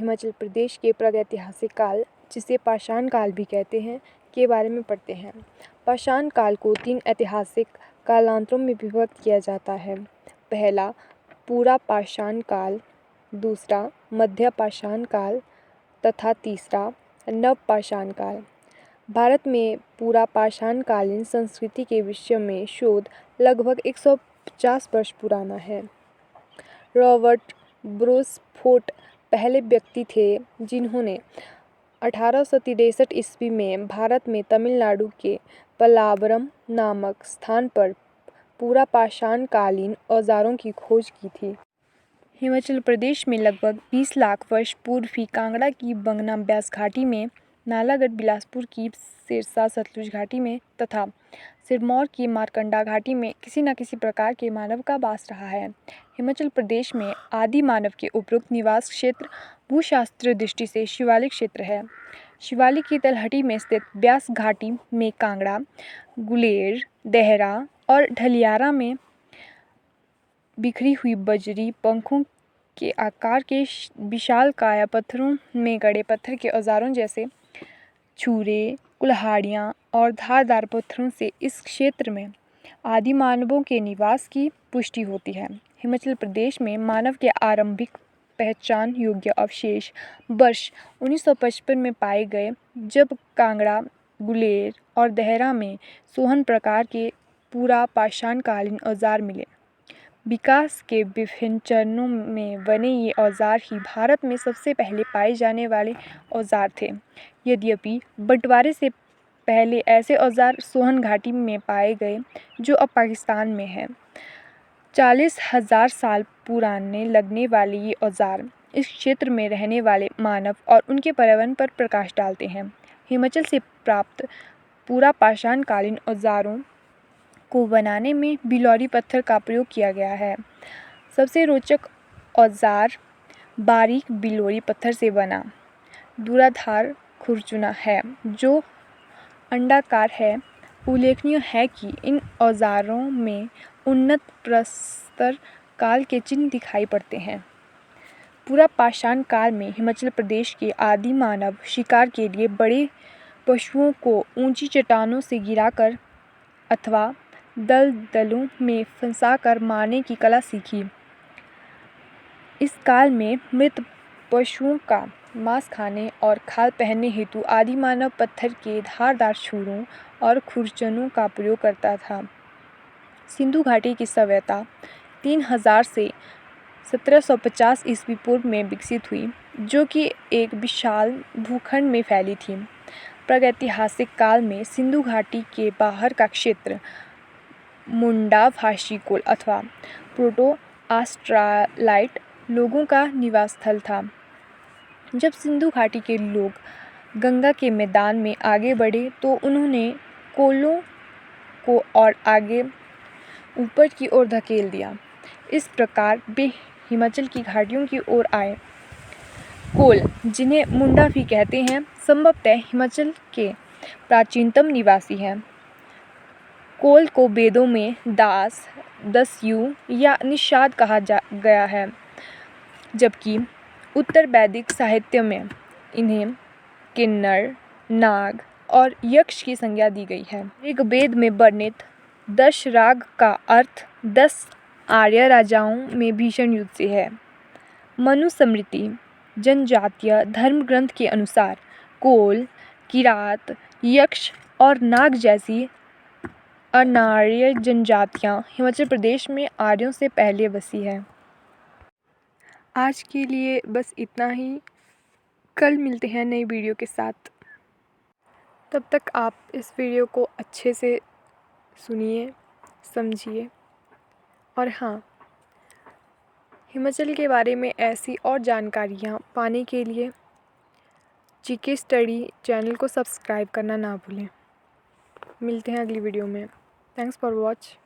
हिमाचल प्रदेश के प्रागैतिहासिक काल, जिसे पाषाण काल भी कहते हैं, के बारे में पढ़ते हैं। पाषाण काल को 3 ऐतिहासिक कालांतरों में विभक्त किया जाता है। पहला पूरा पाषाण काल, दूसरा मध्य पाषाण काल तथा तीसरा नव पाषाण काल। भारत में पूरा पाषाण कालीन संस्कृति के विषय में शोध लगभग 150 वर्ष पुराना है। रॉबर्ट ब्रूस फोर्ट पहले व्यक्ति थे जिन्होंने 1863 ईस्वी में भारत में तमिलनाडु के पलावरम नामक स्थान पर पूरा पाषाण कालीन औजारों की खोज की थी। हिमाचल प्रदेश में लगभग 20 लाख वर्ष पूर्व ही कांगड़ा की बंगना ब्यास घाटी में, नालागढ़ बिलासपुर की सिरसा सतलुज घाटी में तथा सिरमौर की मारकंडा घाटी में किसी न किसी प्रकार के मानव का वास रहा है। हिमाचल प्रदेश में आदि मानव के उपयुक्त निवास क्षेत्र भूशास्त्रीय दृष्टि से शिवालिक क्षेत्र है। शिवालिक की तलहटी में स्थित ब्यास घाटी में कांगड़ा, गुलेर, देहरा और ढलियारा में बिखरी हुई बजरी पंखों के आकार के विशालकाय पत्थरों में गड़े पत्थर के औजारों जैसे छुरे, कुल्हाड़ियाँ और धारदार पत्थरों से इस क्षेत्र में आदि मानवों के निवास की पुष्टि होती है। हिमाचल प्रदेश में मानव के आरंभिक पहचान योग्य अवशेष वर्ष 1955 में पाए गए, जब कांगड़ा, गुलेर और देहरा में सोहन प्रकार के पूरा पाषाण कालीन औजार मिले। विकास के विभिन्न चरणों में बने ये औजार ही भारत में सबसे पहले पाए जाने वाले औजार थे। यद्यपि बंटवारे से पहले ऐसे औजार सोहन घाटी में पाए गए जो अब पाकिस्तान में है। 40,000 साल पुराने लगने वाले ये औजार इस क्षेत्र में रहने वाले मानव और उनके पर्यावरण पर प्रकाश डालते हैं। हिमाचल से प्राप्त पूरा पाषाण कालीन औजारों को बनाने में बिलौरी पत्थर का प्रयोग किया गया है। सबसे रोचक औजार बारीक बिलौरी पत्थर से बना धुराधार खुरचुना है, जो अंडाकार है। उल्लेखनीय है कि इन औजारों में उन्नत प्रस्तर काल के चिन्ह दिखाई पड़ते हैं। पूरा पाषाण काल में हिमाचल प्रदेश के आदि मानव शिकार के लिए बड़े पशुओं को ऊंची चट्टानों से गिराकर अथवा दलदलों में फंसाकर मारने की कला सीखी। इस काल में मृत पशुओं का मांस खाने और खाल पहनने हेतु आदि मानव पत्थर के धारदार छुरों और खुरचनों का प्रयोग करता था। सिंधु घाटी की सभ्यता 3000 से 1750 ईस्वी पूर्व में विकसित हुई, जो कि एक विशाल भूखंड में फैली थी। प्रागैतिहासिक काल में सिंधु घाटी के बाहर का क्षेत्र मुंडा भाषी कुल अथवा प्रोटो ऑस्ट्रालाइट लोगों का निवास स्थल था। जब सिंधु घाटी के लोग गंगा के मैदान में आगे बढ़े तो उन्होंने कोलों को और आगे ऊपर की ओर धकेल दिया। इस प्रकार वे हिमाचल की घाटियों की ओर आए। कोल, जिन्हें मुंडा भी कहते हैं, संभवतः हिमाचल के प्राचीनतम निवासी हैं। कोल को वेदों में दास, दस्यु या निषाद कहा गया है, जबकि उत्तर वैदिक साहित्य में इन्हें किन्नर, नाग और यक्ष की संज्ञा दी गई है। ऋग्वेद में वर्णित 10 राग का अर्थ 10 आर्य राजाओं में भीषण युद्ध से है। मनुस्मृति जनजातीय धर्म ग्रंथ के अनुसार कोल, किरात, यक्ष और नाग जैसी अनार्य जनजातियां हिमाचल प्रदेश में आर्यों से पहले बसी है। आज के लिए बस इतना ही। कल मिलते हैं नई वीडियो के साथ। तब तक आप इस वीडियो को अच्छे से सुनिए, समझिए और हाँ, हिमाचल के बारे में ऐसी और जानकारियाँ पाने के लिए जीके स्टडी चैनल को सब्सक्राइब करना ना भूलें। मिलते हैं अगली वीडियो में। Thanks for watch.